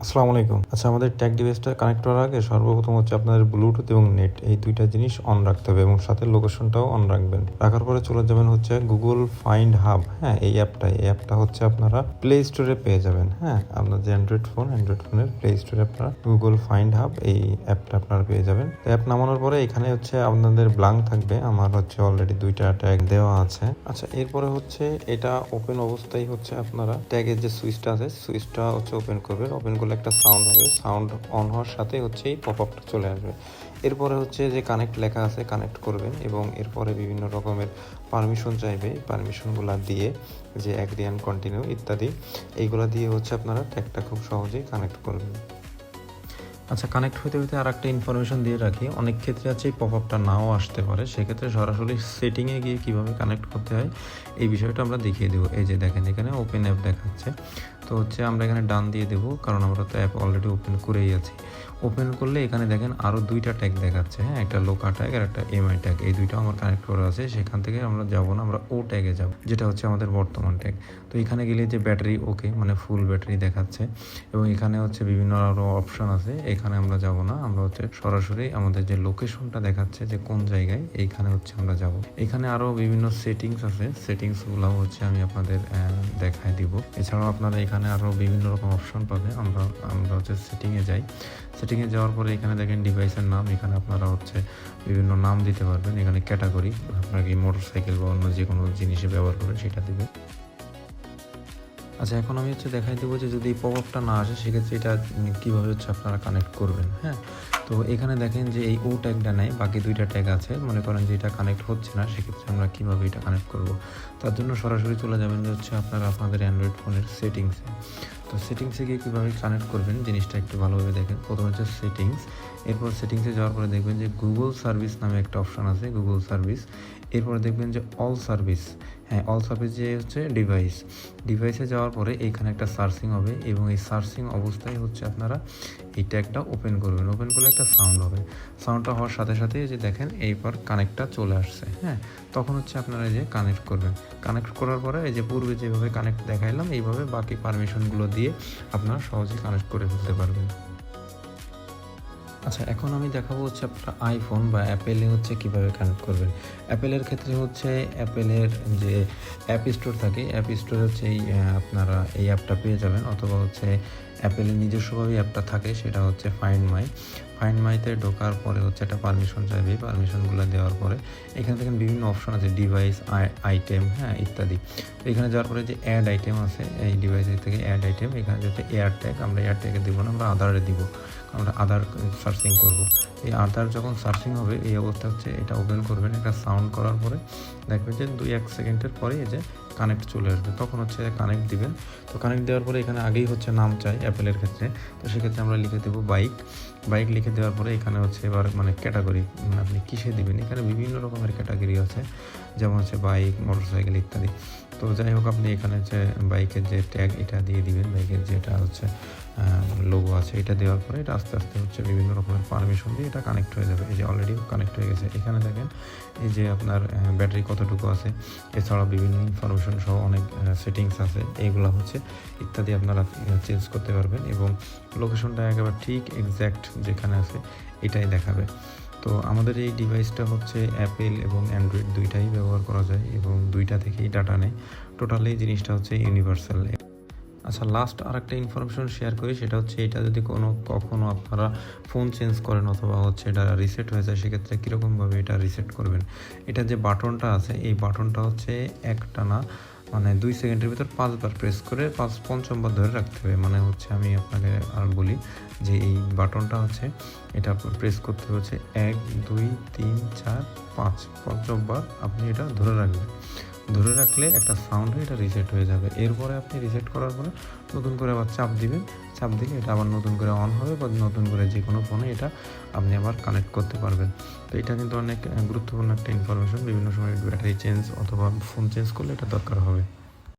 আসসালামু আলাইকুম। আচ্ছা, আমাদের ট্যাগ ডিভাইসটা কানেক্ট করার আগে সর্বপ্রথম হচ্ছে আপনাদের ব্লুটুথ এবং নেট এই দুইটা জিনিস অন রাখতে হবে এবং সাথে লোকেশনটাও অন রাখবেন। রাখার পরে চলে যাবেন হচ্ছে গুগল ফাইন্ড হাব। হ্যাঁ, এই অ্যাপটা হচ্ছে আপনারা প্লে স্টোরে পেয়ে যাবেন। হ্যাঁ, আপনার যে অ্যান্ড্রয়েড ফোনের প্লে স্টোরে আপনারা গুগল ফাইন্ড হাব এই অ্যাপটা আপনারা পেয়ে যাবেন। অ্যাপ নামানোর পরে এখানে হচ্ছে আপনাদের ব্ল্যাঙ্ক থাকবে। আমার হচ্ছে অলরেডি দুইটা ট্যাগ দেওয়া আছে। আচ্ছা, এরপরে হচ্ছে এটা ওপেন অবস্থায় হচ্ছে আপনারা ট্যাগের যে সুইচটা আছে সুইচটা হচ্ছে ওপেন করবেন। ওপেন করলে একটা সাউন্ড হবে, সাউন্ড অন হওয়ার সাথে হচ্ছে এই পপ আপটা চলে আসবে। এরপরে হচ্ছে যে কানেক্ট লেখা আছে কানেক্ট করবেন এবং এরপরে বিভিন্ন রকমের পারমিশন চাইবে। পারমিশনগুলো দিয়ে যে অ্যাগ্রি অ্যান্ড কন্টিনিউ ইত্যাদি এইগুলো দিয়ে হচ্ছে আপনারা ট্যাগটা খুব সহজেই কানেক্ট করবেন। আচ্ছা, কানেক্ট হতে হতে আর একটা ইনফরমেশন দিয়ে রাখি। অনেক ক্ষেত্রে আছে এই পপ আপটা নাও আসতে পারে, সেক্ষেত্রে সরাসরি সেটিংয়ে গিয়ে কীভাবে কানেক্ট করতে হয় এই বিষয়টা আমরা দেখিয়ে দেবো। এই যে দেখেন এখানে ওপেন অ্যাপ দেখাচ্ছে, তো হচ্ছে আমরা এখানে ডান দিয়ে দেবো কারণ আমরা তো অ্যাপ অলরেডি ওপেন করেই আছি। ওপেন করলে এখানে দেখেন আরও দুইটা ট্যাগ দেখাচ্ছে। হ্যাঁ, একটা লোকা ট্যাগ আর একটা এমআই ট্যাগ, এই দুইটাও আমার কানেক্ট করা আছে। সেখান থেকে আমরা যাবো না, আমরা ও ট্যাগে যাব, যেটা হচ্ছে আমাদের বর্তমান ট্যাগ। তো এখানে গেলে যে ব্যাটারি ওকে মানে ফুল ব্যাটারি দেখাচ্ছে এবং এখানে হচ্ছে বিভিন্ন আরও অপশান আছে। এখানে আমরা যাব না, আমরা হচ্ছে সরাসরি আমাদের যে লোকেশনটা দেখাচ্ছে যে কোন জায়গায়, এইখানে হচ্ছে আমরা যাব। এখানে আরও বিভিন্ন সেটিংস আছে, সেটিংসগুলো হচ্ছে আমি আপনাদের দেখায় দিব। এছাড়াও আপনারা এখানে আরও বিভিন্ন রকম অপশন পাবে। আমরা হচ্ছে সেটিংয়ে যাই। সেটিংয়ে যাওয়ার পরে এখানে দেখেন ডিভাইসের নাম, এখানে আপনারা হচ্ছে বিভিন্ন নাম দিতে পারবেন। এখানে ক্যাটাগরি আপনারা কি মোটরসাইকেল বা অন্য যে কোনো জিনিসে ব্যবহার করেন সেটা দিবে। আচ্ছা, এখন আমি হচ্ছে দেখাই দেবো যে যদি পপ আপটা না আসে সেক্ষেত্রে এটা কীভাবে হচ্ছে আপনারা কানেক্ট করবেন। হ্যাঁ, তো এখানে দেখেন যে এই ও ট্যাগটা নেই, বাকি দুইটা ট্যাগ আছে। মনে করেন যে এটা কানেক্ট হচ্ছে না, সেক্ষেত্রে আমরা কীভাবে এটা কানেক্ট করব। তার জন্য সরাসরি চলে যাবেন যে হচ্ছে আপনারা আপনাদের অ্যান্ড্রয়েড ফোনের সেটিংসে। তো সেটিংসে গিয়ে কীভাবে কানেক্ট করবেন জিনিসটা একটু ভালোভাবে দেখেন। প্রথমে হচ্ছে সেটিংস, এরপর সেটিংসে যাওয়ার পরে দেখবেন যে গুগল সার্ভিস নামে একটা অপশান আছে, গুগল সার্ভিস। এরপরে দেখবেন যে অল সার্ভিস। হ্যাঁ, অল সার্ভিস যে হচ্ছে ডিভাইসে যাওয়ার পরে এইখানে একটা সার্চিং হবে এবং এই সার্চিং অবস্থায় হচ্ছে আপনারা এই ট্যাগটা ওপেন করবেন। ওপেন করলে একটা সাউন্ড হবে, সাউন্ডটা হওয়ার সাথে সাথে যে দেখেন এইবার কানেক্টটা চলে আসছে। হ্যাঁ, তখন হচ্ছে আপনারা এই যে কানেক্ট করবেন। কানেক্ট করার পরে এই যে পূর্বে যেভাবে কানেক্ট দেখাইলাম এইভাবে বাকি পারমিশনগুলো দিয়ে আপনারা সহজেই কানেক্ট করে ফেলতে পারবেন। আচ্ছা, এখন আমি দেখাবো হচ্ছে আপনারা আইফোন বা অ্যাপেলে হচ্ছে কীভাবে কানেক্ট করবেন। অ্যাপেলের ক্ষেত্রে হচ্ছে অ্যাপেলের যে অ্যাপ স্টোর থাকে, অ্যাপ স্টোরে হচ্ছে আপনারা এই অ্যাপটা পেয়ে যাবেন, অথবা হচ্ছে অ্যাপেলের নিজস্বভাবে অ্যাপটা থাকে, সেটা হচ্ছে ফাইন্ড মাইতে ঢোকার পরে হচ্ছে একটা পারমিশন চাইবে। পারমিশনগুলো দেওয়ার পরে এখানে দেখেন বিভিন্ন অপশন আছে, ডিভাইস আইটেম, হ্যাঁ ইত্যাদি। তো এখানে যাওয়ার পরে যে অ্যাড আইটেম আছে, এই ডিভাইসের থেকে অ্যাড আইটেম, এখানে যেতে এয়ার ট্যাগ, আমরা এয়ার ট্যাগে দেবো না, আমরা আধারে দিব, আমরা আধার সার্চিং করব। এই আধার যখন সার্চিং হবে এই অবস্থা হচ্ছে এটা ওপেন করবেন। একটা সাউন্ড করার পরে দেখবেন যে 2-1 সেকেন্ডের পরে এই যে কানেক্ট চলে আসবে, তখন হচ্ছে কানেক্ট দিবেন। তো কানেক্ট দেওয়ার পরে এখানে আগেই হচ্ছে নাম চাই অ্যাপেলের ক্ষেত্রে, তো সেক্ষেত্রে আমরা লিখে দেবো বাইক লিখে দেওয়ার পরে এখানে হচ্ছে এবার মানে ক্যাটাগরি আপনি কিসে দিবেন। এখানে বিভিন্ন রকমের ক্যাটাগরি আছে, যেমন হচ্ছে বাইক, মোটরসাইকেল ইত্যাদি। তো যাই হোক, আপনি এখানে হচ্ছে বাইকের যে ট্যাগ এটা দিয়ে দিবেন, বাইকের যেটা হচ্ছে লোগো আছে এটা দেওয়ার পরে এটা আস্তে আস্তে হচ্ছে বিভিন্ন রকমের পারমিশন দিয়ে এটা কানেক্ট হয়ে যাবে। এই যে অলরেডি কানেক্ট হয়ে গেছে। এখানে দেখেন এই যে আপনার ব্যাটারি কতটুকু আছে, এছাড়াও বিভিন্ন ইনফরমেশন সহ অনেক সেটিংস আছে, এইগুলো হচ্ছে ইত্যাদি আপনারা চেঞ্জ করতে পারবেন এবং লোকেশনটা একেবারে ঠিক এক্স্যাক্ট যেখানে আছে এটাই দেখাবে। তো আমাদের এই ডিভাইসটা হচ্ছে অ্যাপেল এবং অ্যান্ড্রয়েড দুইটাই ব্যবহার করা যায় এবং দুইটা থেকেই ডাটা নেয়। টোটালি এই জিনিসটা হচ্ছে ইউনিভার্সাল। আচ্ছা, লাস্ট আর একটা ইনফরমেশন শেয়ার করি, সেটা হচ্ছে এটা যদি কখনো আপনারা ফোন চেঞ্জ করেন অথবা হচ্ছে এটা রিসেট হয়ে যায়, সেক্ষেত্রে কীরকমভাবে এটা রিসেট করবেন। এটা যে বাটনটা আছে এই বাটনটা হচ্ছে একটানা মানে 2 সেকেন্ডের ভিতর 5 বার প্রেস করে 5-5ম বার ধরে রাখতে হবে। মানে হচ্ছে আমি আপনাকে আর বলি যে এই বাটনটা হচ্ছে এটা প্রেস করতে হচ্ছে 1 2 3 4 5 পঞ্চম বার আপনি এটা ধরে রাখবেন। ধরে রাখলে একটা সাউন্ড হয়ে এটা রিসেট হয়ে যাবে। এরপরে আপনি রিসেট করার পরে নতুন করে আবার চাপ দিবেন, চাপ দিলে এটা আবার নতুন করে অন হবে বা নতুন করে যে কোনো ফোনে এটা আপনি আবার কানেক্ট করতে পারবেন। তো এটা কিন্তু অনেক গুরুত্বপূর্ণ একটা ইনফরমেশন। বিভিন্ন সময় ব্যাটারি চেঞ্জ অথবা ফোন চেঞ্জ করলে এটা দরকার হবে।